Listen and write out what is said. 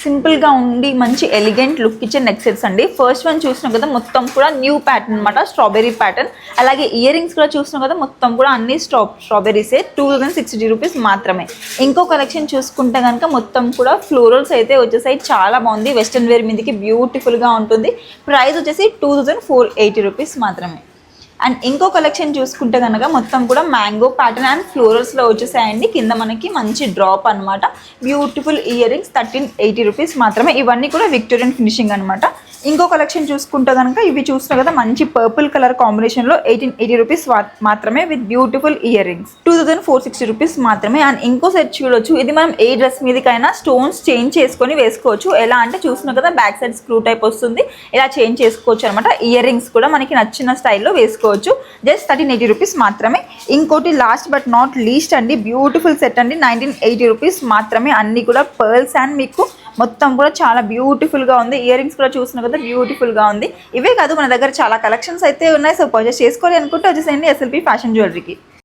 సింపుల్గా ఉండి మంచి ఎలిగెంట్ లుక్ ఇచ్చే నెక్ సెట్స్ అండి. ఫస్ట్ వన్ చూసినాం కదా మొత్తం కూడా న్యూ ప్యాటర్న్ అనమాట, స్ట్రాబెరీ ప్యాటర్న్. అలాగే ఇయర్ రింగ్స్ కూడా చూసినాం కదా మొత్తం కూడా అన్ని స్ట్రాబెరీసే. 2060 రూపీస్ మాత్రమే. ఇంకో కలెక్షన్ చూసుకుంటే కనుక మొత్తం కూడా ఫ్లోరల్స్ అయితే వచ్చేసాయి. చాలా బాగుంది, వెస్ట్రన్ వేర్ మీదకి బ్యూటిఫుల్గా ఉంటుంది. ప్రైస్ వచ్చేసి 2480 రూపీస్ మాత్రమే. అండ్ ఇంకో కలెక్షన్ చూసుకుంటే కనుక మొత్తం కూడా మ్యాంగో ప్యాటర్న్ అండ్ ఫ్లోరల్స్లో వచ్చేసాయండి. కింద మనకి మంచి డ్రాప్ అనమాట. బ్యూటిఫుల్ ఇయర్ రింగ్స్ 1380 రూపీస్ మాత్రమే. ఇవన్నీ కూడా విక్టోరియన్ ఫినిషింగ్ అనమాట. ఇంకో కలెక్షన్ చూసుకుంటే కనుక ఇవి చూస్తున్నా కదా మంచి పర్పుల్ కలర్ కాంబినేషన్లో 1880 రూపీస్ మాత్రమే with beautiful ear rings 2460 rupees మాత్రమే. అండ్ ఇంకో సెట్ చూడొచ్చు. ఇది మనం ఏ డ్రెస్ మీదకైనా స్టోన్స్ చేంజ్ చేసుకొని వేసుకోవచ్చు. ఎలా అంటే చూస్తున్నా కదా బ్యాక్ సైడ్ స్క్రూ టైప్ వస్తుంది, ఇలా చేంజ్ చేసుకోవచ్చు అనమాట. ఇయర్ రింగ్స్ కూడా మనకి నచ్చిన స్టైల్లో వేసుకోవచ్చు. జస్ట్ 1380 రూపీస్ మాత్రమే. ఇంకోటి లాస్ట్ బట్ నాట్ లీస్ట్ అండి, బ్యూటిఫుల్ సెట్ అండి, 1980 రూపీస్ మాత్రమే. అన్ని కూడా పర్ల్స్ అండ్ మీకు మొత్తం కూడా చాలా బ్యూటిఫుల్గా ఉంది. ఇయర్ రింగ్స్ కూడా చూసినా కదా బ్యూటిఫుల్గా ఉంది. ఇవే కాదు మన దగ్గర చాలా కలెక్షన్స్ అయితే ఉన్నాయి. సో పర్చేస్ చేసుకోవాలి అనుకుంటే వచ్చేసేయండి SLP ఫ్యాషన్ జ్యువెలరీకి.